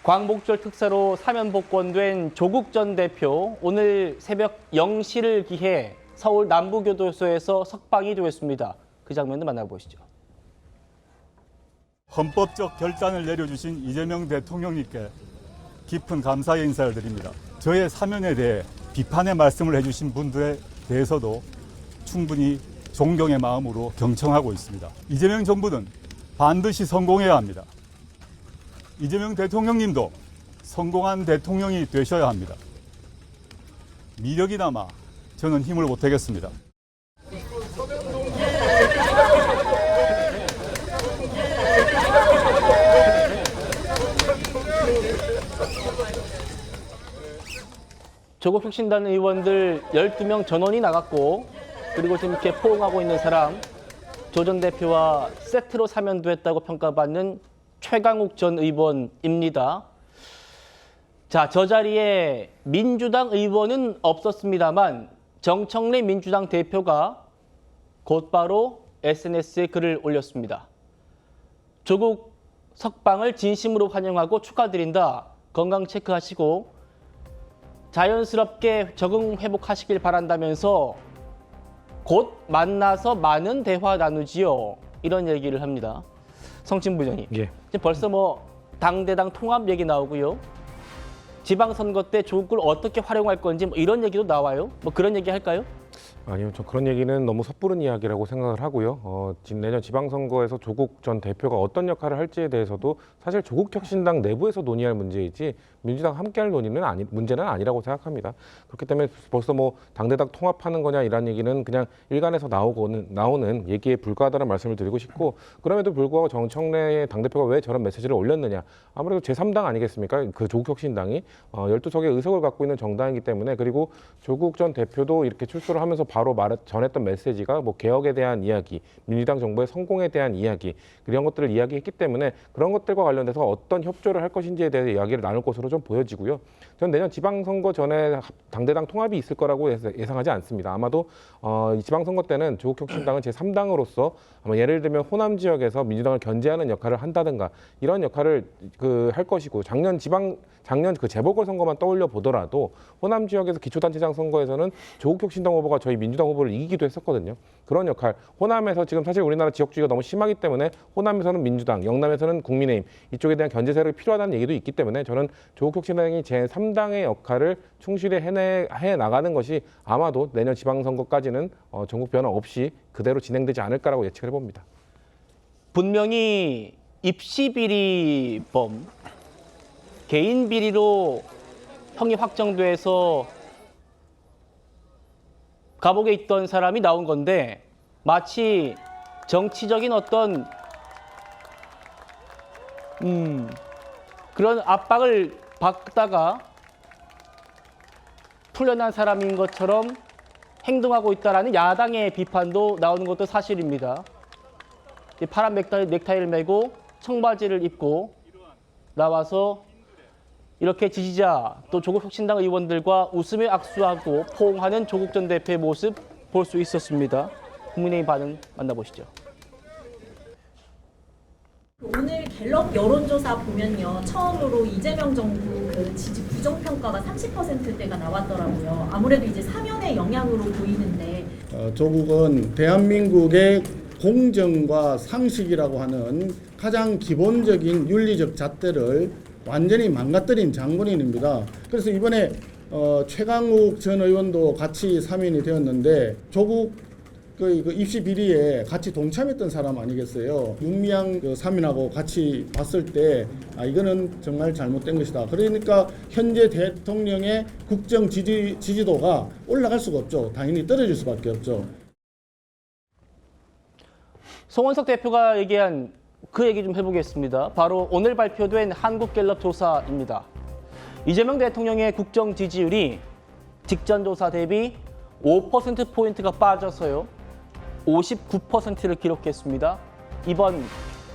광복절 특사로 사면 복권된 조국 전 대표, 오늘 새벽 0시를 기해 서울 남부교도소에서 석방이 되었습니다. 그 장면을 만나보시죠. 헌법적 결단을 내려주신 이재명 대통령님께 깊은 감사의 인사를 드립니다. 저의 사면에 대해 비판의 말씀을 해주신 분들에 대해서도 충분히 존경의 마음으로 경청하고 있습니다. 이재명 정부는 반드시 성공해야 합니다. 이재명 대통령님도 성공한 대통령이 되셔야 합니다. 미력이 남아 저는 힘을 보태겠습니다. 조국 혁신단 의원들 12명 전원이 나갔고, 그리고 지금 이렇게 포옹하고 있는 사람, 조 전 대표와 세트로 사면됐다고 평가받는 최강욱 전 의원입니다. 자, 저 자리에 민주당 의원은 없었습니다만 정청래 민주당 대표가 곧바로 SNS에 글을 올렸습니다. 조국 석방을 진심으로 환영하고 축하드린다. 건강 체크하시고 자연스럽게 적응 회복하시길 바란다면서 곧 만나서 많은 대화 나누지요. 이런 얘기를 합니다. 성진 부장님. 예. 지금 벌써 당대당 통합 얘기 나오고요. 지방선거 때 조국을 어떻게 활용할 건지 이런 얘기도 나와요. 그런 얘기 할까요? 아니요, 저 그런 얘기는 너무 섣부른 이야기라고 생각을 하고요. 내년 지방선거에서 조국 전 대표가 어떤 역할을 할지에 대해서도 사실 조국혁신당 내부에서 논의할 문제이지 민주당 함께할 문제는 아니라고 생각합니다. 그렇기 때문에 벌써 당대당 통합하는 거냐 이런 얘기는 그냥 일간에서 나오는 얘기에 불과하다는 말씀을 드리고 싶고, 그럼에도 불구하고 정청래 당대표가 왜 저런 메시지를 올렸느냐. 아무래도 제3당 아니겠습니까? 그 조국혁신당이 12석의 의석을 갖고 있는 정당이기 때문에, 그리고 조국 전 대표도 이렇게 출소를 하면서 바로 전했던 메시지가 개혁에 대한 이야기, 민주당 정부의 성공에 대한 이야기, 이런 것들을 이야기했기 때문에 그런 것들과 관련돼서 어떤 협조를 할 것인지에 대해 이야기를 나눌 것으로 좀 보여지고요. 저는 내년 지방선거 전에 당대당 통합이 있을 거라고 예상하지 않습니다. 아마도 지방선거 때는 조국혁신당은 제3당으로서 아마 예를 들면 호남 지역에서 민주당을 견제하는 역할을 한다든가 이런 역할을 할 것이고, 작년 그 재보궐선거만 떠올려 보더라도 호남 지역에서 기초단체장 선거에서는 조국혁신당 후보가 저희 민주당 후보를 이기기도 했었거든요. 그런 역할, 호남에서 지금 사실 우리나라 지역주의가 너무 심하기 때문에 호남에서는 민주당, 영남에서는 국민의힘, 이쪽에 대한 견제 세력이 필요하다는 얘기도 있기 때문에 저는 조국혁신당이 제3당의 역할을 충실히 해 나가는 것이 아마도 내년 지방선거까지는 전국 변화 없이 그대로 진행되지 않을까라고 예측을 해봅니다. 분명히 입시비리범, 개인 비리로 형이 확정돼서 감옥에 있던 사람이 나온 건데, 마치 정치적인 어떤 그런 압박을 받다가 풀려난 사람인 것처럼 행동하고 있다라는 야당의 비판도 나오는 것도 사실입니다. 파란 넥타이를 메고 청바지를 입고 나와서 이렇게 지지자 또 조국혁신당 의원들과 웃으며 악수하고 포옹하는 조국 전 대표의 모습 볼 수 있었습니다. 국민의힘 반응 만나보시죠. 오늘 갤럽 여론조사 보면요, 처음으로 이재명 정부 그 지지 부정평가가 30%대가 나왔더라고요. 아무래도 이제 사면의 영향으로 보이는데, 조국은 대한민국의 공정과 상식이라고 하는 가장 기본적인 윤리적 잣대를 완전히 망가뜨린 장본인입니다. 그래서 이번에 최강욱 전 의원도 같이 사면이 되었는데, 조국 그 입시 비리에 같이 동참했던 사람 아니겠어요? 윤미향 사면하고 같이 봤을 때 이거는 정말 잘못된 것이다. 그러니까 현재 대통령의 국정 지지도가 올라갈 수가 없죠. 당연히 떨어질 수밖에 없죠. 송원석 대표가 얘기한 그 얘기 좀 해보겠습니다. 바로 오늘 발표된 한국갤럽 조사입니다. 이재명 대통령의 국정 지지율이 직전 조사 대비 5%포인트가 빠져서요, 59%를 기록했습니다. 이번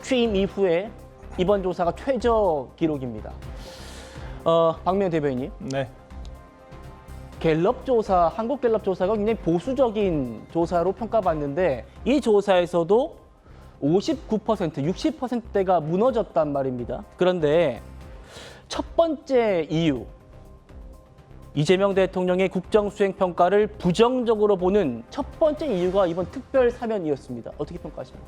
취임 이후에 이번 조사가 최저 기록입니다. 박명 대변인님. 네. 갤럽 조사, 한국갤럽 조사가 굉장히 보수적인 조사로 평가받는데, 이 조사에서도 59%, 60%대가 무너졌단 말입니다. 그런데 첫 번째 이유, 이재명 대통령의 국정수행평가를 부정적으로 보는 첫 번째 이유가 이번 특별 사면이었습니다. 어떻게 평가하십니까?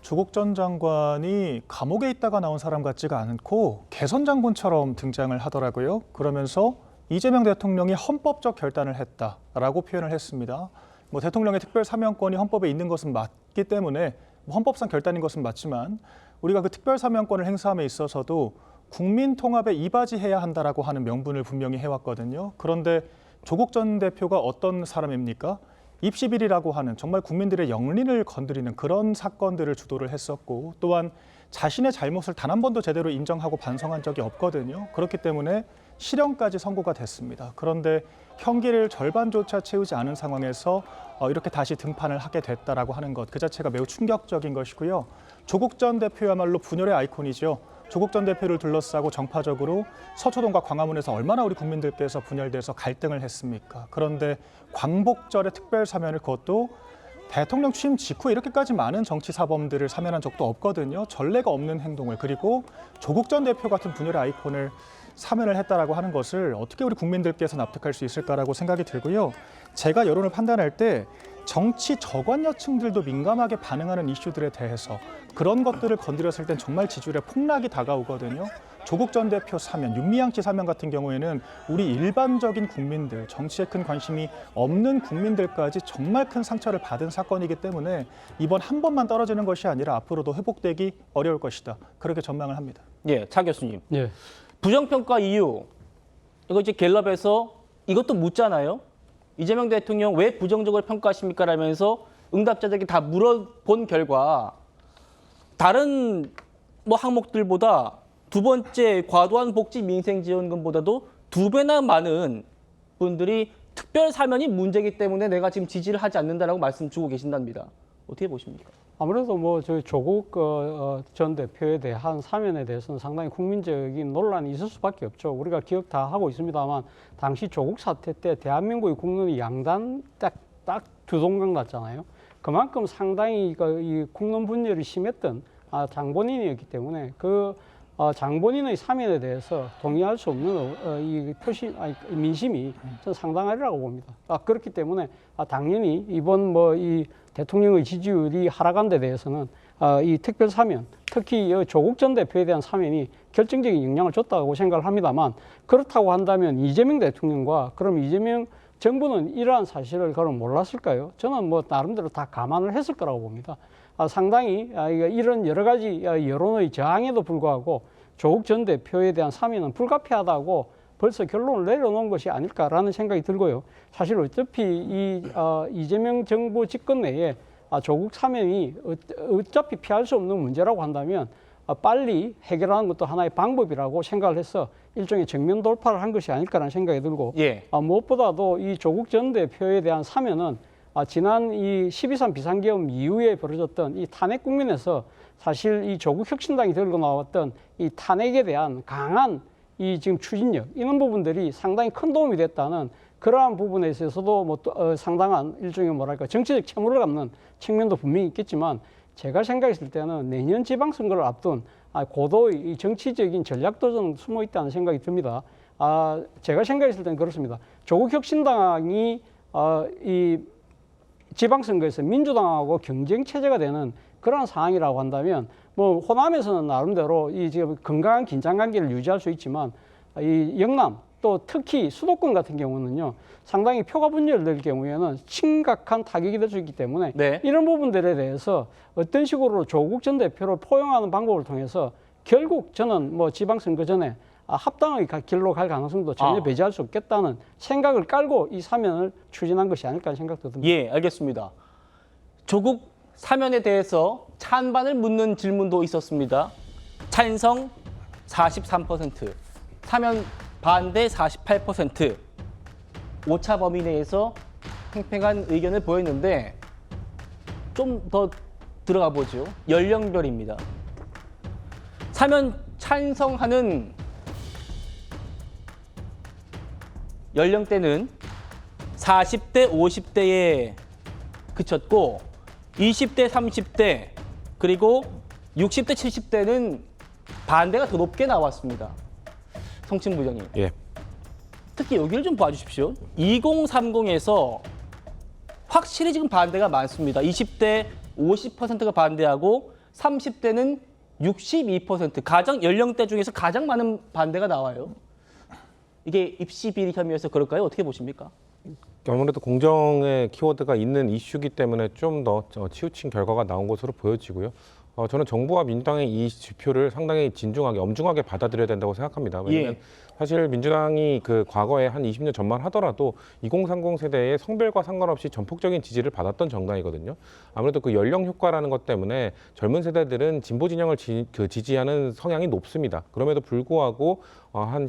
조국 전 장관이 감옥에 있다가 나온 사람 같지가 않고 개선 장군처럼 등장을 하더라고요. 그러면서 이재명 대통령이 헌법적 결단을 했다라고 표현을 했습니다. 뭐 대통령의 특별 사면권이 헌법에 있는 것은 맞기 때문에 헌법상 결단인 것은 맞지만 우리가 그 특별 사면권을 행사함에 있어서도 국민 통합에 이바지해야 한다라고 하는 명분을 분명히 해왔거든요. 그런데 조국 전 대표가 어떤 사람입니까? 입시비리라고 하는 정말 국민들의 영린을 건드리는 그런 사건들을 주도를 했었고 또한 자신의 잘못을 단 한 번도 제대로 인정하고 반성한 적이 없거든요. 그렇기 때문에 실형까지 선고가 됐습니다. 그런데 형기를 절반조차 채우지 않은 상황에서 이렇게 다시 등판을 하게 됐다라고 하는 것 그 자체가 매우 충격적인 것이고요. 조국 전 대표야말로 분열의 아이콘이죠. 조국 전 대표를 둘러싸고 정파적으로 서초동과 광화문에서 얼마나 우리 국민들께서 분열돼서 갈등을 했습니까? 그런데 광복절의 특별 사면을 그것도 대통령 취임 직후에 이렇게까지 많은 정치 사범들을 사면한 적도 없거든요. 전례가 없는 행동을 그리고 조국 전 대표 같은 분열의 아이콘을 사면을 했다라고 하는 것을 어떻게 우리 국민들께서 납득할 수 있을까라고 생각이 들고요. 제가 여론을 판단할 때 정치 저관여층들도 민감하게 반응하는 이슈들에 대해서 그런 것들을 건드렸을 땐 정말 지지율에 폭락이 다가오거든요. 조국 전 대표 사면, 윤미향 씨 사면 같은 경우에는 우리 일반적인 국민들, 정치에 큰 관심이 없는 국민들까지 정말 큰 상처를 받은 사건이기 때문에 이번 한 번만 떨어지는 것이 아니라 앞으로도 회복되기 어려울 것이다. 그렇게 전망을 합니다. 예, 차 교수님. 예. 부정평가 이유, 이거 이제 갤럽에서 이것도 묻잖아요. 이재명 대통령 왜 부정적으로 평가하십니까? 라면서 응답자들에게 다 물어본 결과 다른 뭐 항목들보다 두 번째 과도한 복지 민생지원금보다도 2배나 많은 분들이 특별 사면이 문제이기 때문에 내가 지금 지지를 하지 않는다라고 말씀 주고 계신답니다. 어떻게 보십니까? 아무래도 뭐 저희 조국 전 대표에 대한 사면에 대해서는 상당히 국민적인 논란이 있을 수밖에 없죠. 우리가 기억 다 하고 있습니다만 당시 조국 사태 때 대한민국의 국론이 양단 딱 두 동강 났잖아요. 그만큼 상당히 이 국론 분열이 심했던 장본인이었기 때문에 그 장본인의 사면에 대해서 동의할 수 없는 이 민심이 저는 상당하리라고 봅니다. 그렇기 때문에 당연히 이번 이 대통령의 지지율이 하락한 데 대해서는 이 특별 사면, 특히 조국 전 대표에 대한 사면이 결정적인 영향을 줬다고 생각을 합니다만 그렇다고 한다면 이재명 대통령과 그럼 이재명 정부는 이러한 사실을 그럼 몰랐을까요? 저는 뭐 나름대로 다 감안을 했을 거라고 봅니다. 상당히 이런 여러 가지 여론의 저항에도 불구하고 조국 전 대표에 대한 사면은 불가피하다고 벌써 결론을 내려놓은 것이 아닐까라는 생각이 들고요. 사실 어차피 이재명 정부 집권 내에 조국 사면이 어차피 피할 수 없는 문제라고 한다면 빨리 해결하는 것도 하나의 방법이라고 생각을 해서 일종의 정면 돌파를 한 것이 아닐까라는 생각이 들고 예. 무엇보다도 이 조국 전 대표에 대한 사면은 지난 이 12.3 비상계엄 이후에 벌어졌던 이 탄핵 국면에서 사실 이 조국 혁신당이 들고 나왔던 이 탄핵에 대한 강한 이 지금 추진력 이런 부분들이 상당히 큰 도움이 됐다는 그러한 부분에 있어서도 상당한 일종의 뭐랄까 정치적 채무를 갚는 측면도 분명히 있겠지만 제가 생각했을 때는 내년 지방선거를 앞둔 고도의 이 정치적인 전략도 좀 숨어 있다는 생각이 듭니다. 제가 생각했을 때는 그렇습니다. 조국 혁신당이 이 지방선거에서 민주당하고 경쟁 체제가 되는 그런 상황이라고 한다면 뭐 호남에서는 나름대로 이 지금 건강한 긴장 관계를 유지할 수 있지만 이 영남 또 특히 수도권 같은 경우는요 상당히 표가 분열될 경우에는 심각한 타격이 될 수 있기 때문에 네. 이런 부분들에 대해서 어떤 식으로 조국 전 대표를 포용하는 방법을 통해서 결국 저는 뭐 지방선거 전에 합당의 길로 갈 가능성도 전혀 배제할 수 없겠다는 생각을 깔고 이 사면을 추진한 것이 아닐까 하는 생각도 듭니다. 예, 알겠습니다. 조국 사면에 대해서 찬반을 묻는 질문도 있었습니다. 찬성 43%, 사면 반대 48%, 오차 범위 내에서 팽팽한 의견을 보였는데 좀 더 들어가 보죠. 연령별입니다. 사면 찬성하는 연령대는 40대, 50대에 그쳤고 20대, 30대, 그리고 60대, 70대는 반대가 더 높게 나왔습니다. 성친 부장님. 예. 특히 여기를 좀 봐주십시오. 2030에서 확실히 지금 반대가 많습니다. 20대 50%가 반대하고 30대는 62%. 가장 연령대 중에서 가장 많은 반대가 나와요. 이게 입시 비리 혐의여서 그럴까요? 어떻게 보십니까? 아무래도 공정의 키워드가 있는 이슈이기 때문에 좀 더 치우친 결과가 나온 것으로 보여지고요. 저는 정부와 민주당의 이 지표를 상당히 진중하게, 엄중하게 받아들여야 된다고 생각합니다. 왜냐하면 예. 사실 민주당이 그 과거에 한 20년 전만 하더라도 2030 세대의 성별과 상관없이 전폭적인 지지를 받았던 정당이거든요. 아무래도 그 연령 효과라는 것 때문에 젊은 세대들은 진보 진영을 지지하는 성향이 높습니다. 그럼에도 불구하고 한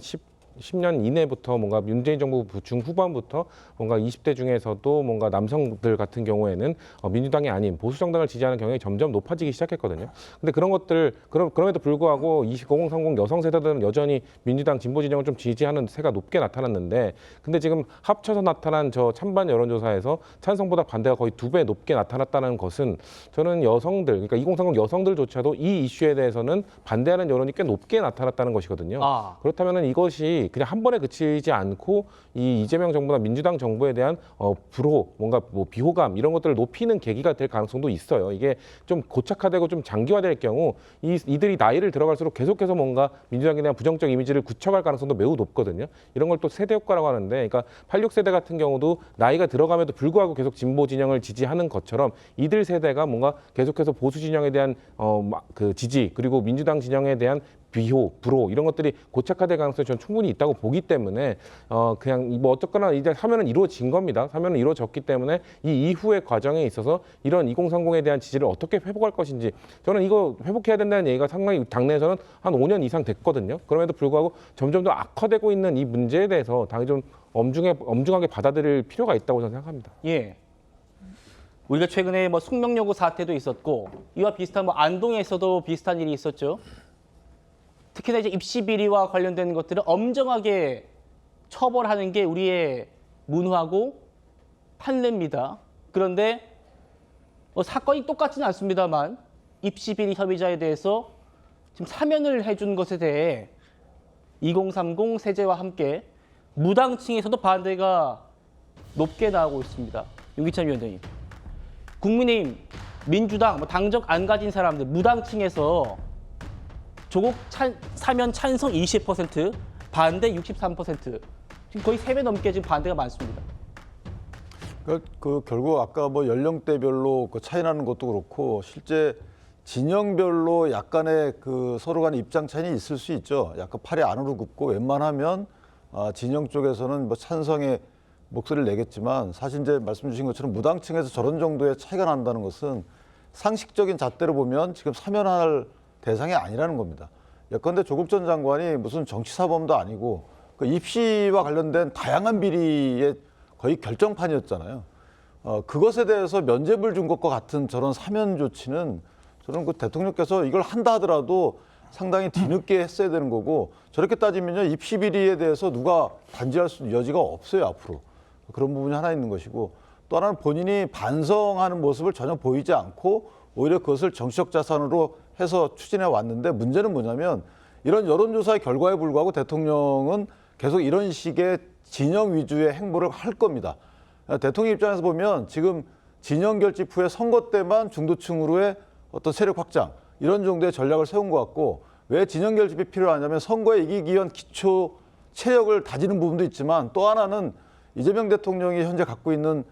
10년 이내부터 뭔가 문재인 정부 중후반부터 뭔가 20대 중에서도 뭔가 남성들 같은 경우에는 민주당이 아닌 보수 정당을 지지하는 경향이 점점 높아지기 시작했거든요. 근데 그런 것들 그럼에도 불구하고 2030 여성 세대들은 여전히 민주당 진보 진영을 좀 지지하는 세가 높게 나타났는데, 근데 지금 합쳐서 나타난 저 찬반 여론조사에서 찬성보다 반대가 거의 2배 높게 나타났다는 것은 저는 여성들, 그러니까 2030 여성들조차도 이 이슈에 대해서는 반대하는 여론이 꽤 높게 나타났다는 것이거든요. 그렇다면은 이것이 그냥 한 번에 그치지 않고 이 이재명 정부나 민주당 정부에 대한 불호, 뭔가 뭐 비호감 이런 것들을 높이는 계기가 될 가능성도 있어요. 이게 좀 고착화되고 좀 장기화될 경우 이들이 나이를 들어갈수록 계속해서 뭔가 민주당에 대한 부정적 이미지를 굳혀갈 가능성도 매우 높거든요. 이런 걸 또 세대 효과라고 하는데, 그러니까 86세대 같은 경우도 나이가 들어감에도 불구하고 계속 진보 진영을 지지하는 것처럼 이들 세대가 뭔가 계속해서 보수 진영에 대한 그 지지, 그리고 민주당 진영에 대한 비호, 불호 이런 것들이 고착화될 가능성이 저는 충분히 있다고 보기 때문에 그냥 뭐 어쨌거나 이제 사면은 이루어진 겁니다. 사면은 이루어졌기 때문에 이 이후의 과정에 있어서 이런 2030에 대한 지지를 어떻게 회복할 것인지, 저는 이거 회복해야 된다는 얘기가 상당히 당내에서는 한 5년 이상 됐거든요. 그럼에도 불구하고 점점 더 악화되고 있는 이 문제에 대해서 당이 좀 엄중하게 받아들일 필요가 있다고 저는 생각합니다. 예. 우리가 최근에 뭐 숙명여고 사태도 있었고 이와 비슷한 뭐 안동에서도 비슷한 일이 있었죠. 특히나 이제 입시 비리와 관련된 것들을 엄정하게 처벌하는 게 우리의 문화고 판례입니다. 그런데 사건이 똑같지는 않습니다만 입시 비리 혐의자에 대해서 지금 사면을 해준 것에 대해 2030 세제와 함께 무당층에서도 반대가 높게 나오고 있습니다. 윤기찬 위원장님, 국민의힘, 민주당, 당적 안 가진 사람들 무당층에서 조국 사면 찬성 20%, 반대 63%. 지금 거의 3배 넘게 지금 반대가 많습니다. 그 결국 아까 뭐 연령대별로 그 차이 나는 것도 그렇고 실제 진영별로 약간의 그 서로 간의 입장 차이는 있을 수 있죠. 약간 팔이 안으로 굽고 웬만하면 진영 쪽에서는 뭐 찬성의 목소리를 내겠지만, 사실 이제 말씀 주신 것처럼 무당층에서 저런 정도의 차이가 난다는 것은 상식적인 잣대로 보면 지금 사면할 대상이 아니라는 겁니다. 예컨대 조국 전 장관이 무슨 정치사범도 아니고 그 입시와 관련된 다양한 비리의 거의 결정판이었잖아요. 그것에 대해서 면죄부를 준 것과 같은 저런 사면 조치는 저는 그 대통령께서 이걸 한다 하더라도 상당히 뒤늦게 했어야 되는 거고, 저렇게 따지면요 입시 비리에 대해서 누가 단죄할 수 있는 여지가 없어요 앞으로. 그런 부분이 하나 있는 것이고, 또 하나는 본인이 반성하는 모습을 전혀 보이지 않고 오히려 그것을 정치적 자산으로 해서 추진해 왔는데, 문제는 뭐냐면 이런 여론조사의 결과에 불구하고 대통령은 계속 이런 식의 진영 위주의 행보를 할 겁니다. 대통령 입장에서 보면 지금 진영 결집 후에 선거 때만 중도층으로의 어떤 세력 확장 이런 정도의 전략을 세운 것 같고, 왜 진영 결집이 필요하냐면 선거에 이기기 위한 기초 체력을 다지는 부분도 있지만, 또 하나는 이재명 대통령이 현재 갖고 있는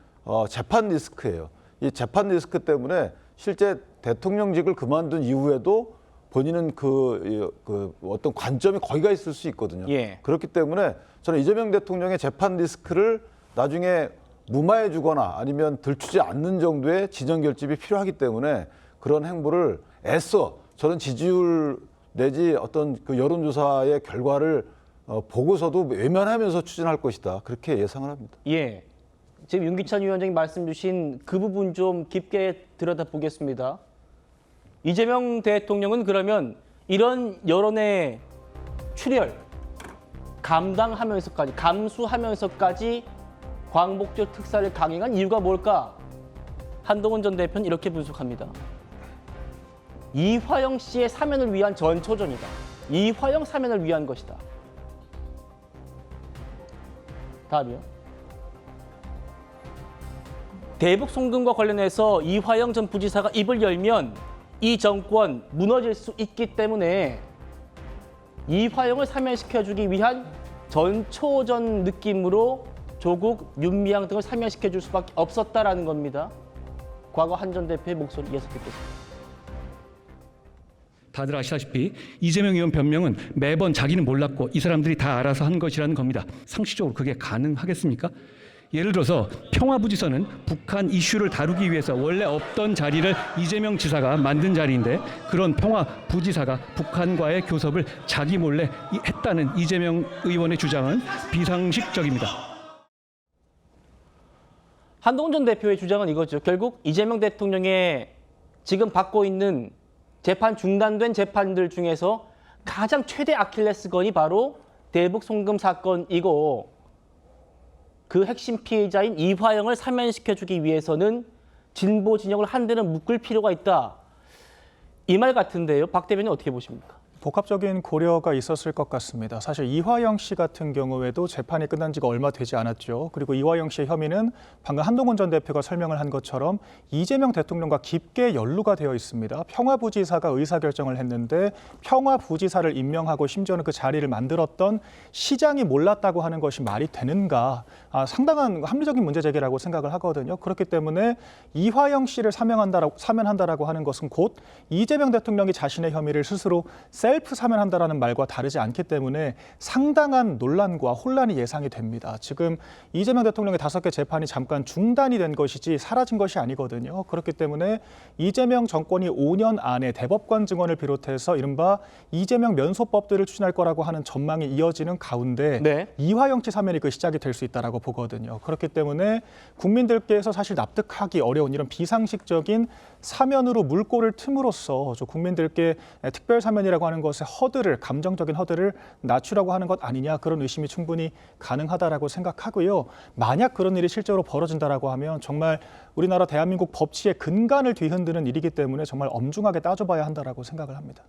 재판 리스크예요. 이 재판 리스크 때문에 실제 대통령직을 그만둔 이후에도 본인은 그 어떤 관점이 거기가 있을 수 있거든요. 예. 그렇기 때문에 저는 이재명 대통령의 재판 리스크를 나중에 무마해 주거나 아니면 들추지 않는 정도의 진영 결집이 필요하기 때문에 그런 행보를 애써 저는 지지율 내지 어떤 그 여론조사의 결과를 보고서도 외면하면서 추진할 것이다. 그렇게 예상을 합니다. 예. 지금 윤기찬 위원장님 말씀 주신 그 부분 좀 깊게 들여다보겠습니다. 이재명 대통령은 그러면 이런 여론의 출혈 감수하면서까지 광복절 특사를 강행한 이유가 뭘까? 한동훈 전 대표는 이렇게 분석합니다. 이화영 씨의 사면을 위한 전초전이다. 이화영 사면을 위한 것이다. 다음이요. 대북 송금과 관련해서 이화영 전 부지사가 입을 열면 이 정권 무너질 수 있기 때문에 이화영을 사면시켜주기 위한 전초전 느낌으로 조국, 윤미향 등을 사면시켜줄 수밖에 없었다라는 겁니다. 과거 한 전 대표의 목소리 이어서 듣겠습니다. 다들 아시다시피 이재명 의원 변명은 매번 자기는 몰랐고 이 사람들이 다 알아서 한 것이라는 겁니다. 상식적으로 그게 가능하겠습니까? 예를 들어서 평화부지선은 북한 이슈를 다루기 위해서 원래 없던 자리를 이재명 지사가 만든 자리인데 그런 평화부지사가 북한과의 교섭을 자기 몰래 했다는 이재명 의원의 주장은 비상식적입니다. 한동훈 전 대표의 주장은 이거죠. 결국 이재명 대통령의 지금 받고 있는 재판 중단된 재판들 중에서 가장 최대 아킬레스건이 바로 대북 송금 사건이고 그 핵심 피해자인 이화영을 사면시켜주기 위해서는 진보 진영을 한데는 묶을 필요가 있다. 이 말 같은데요. 박 대변인 어떻게 보십니까? 복합적인 고려가 있었을 것 같습니다. 사실 이화영 씨 같은 경우에도 재판이 끝난 지가 얼마 되지 않았죠. 그리고 이화영 씨의 혐의는 방금 한동훈 전 대표가 설명을 한 것처럼 이재명 대통령과 깊게 연루가 되어 있습니다. 평화부지사가 의사결정을 했는데 평화부지사를 임명하고 심지어는 그 자리를 만들었던 시장이 몰랐다고 하는 것이 말이 되는가. 상당한 합리적인 문제 제기라고 생각을 하거든요. 그렇기 때문에 이화영 씨를 사면한다라고 하는 것은 곧 이재명 대통령이 자신의 혐의를 스스로 셀프 사면한다라는 말과 다르지 않기 때문에 상당한 논란과 혼란이 예상이 됩니다. 지금 이재명 대통령의 5개 재판이 잠깐 중단이 된 것이지 사라진 것이 아니거든요. 그렇기 때문에 이재명 정권이 5년 안에 대법관 증언을 비롯해서 이른바 이재명 면소법들을 추진할 거라고 하는 전망이 이어지는 가운데 네. 이화영 씨 사면이 그 시작이 될 수 있다라고 보거든요. 그렇기 때문에 국민들께서 사실 납득하기 어려운 이런 비상식적인 사면으로 물꼬를 틈으로써 국민들께 특별 사면이라고 하는 것의 허들을 감정적인 허들을 낮추라고 하는 것 아니냐 그런 의심이 충분히 가능하다라고 생각하고요. 만약 그런 일이 실제로 벌어진다라고 하면 정말 우리나라 대한민국 법치의 근간을 뒤흔드는 일이기 때문에 정말 엄중하게 따져봐야 한다라고 생각을 합니다.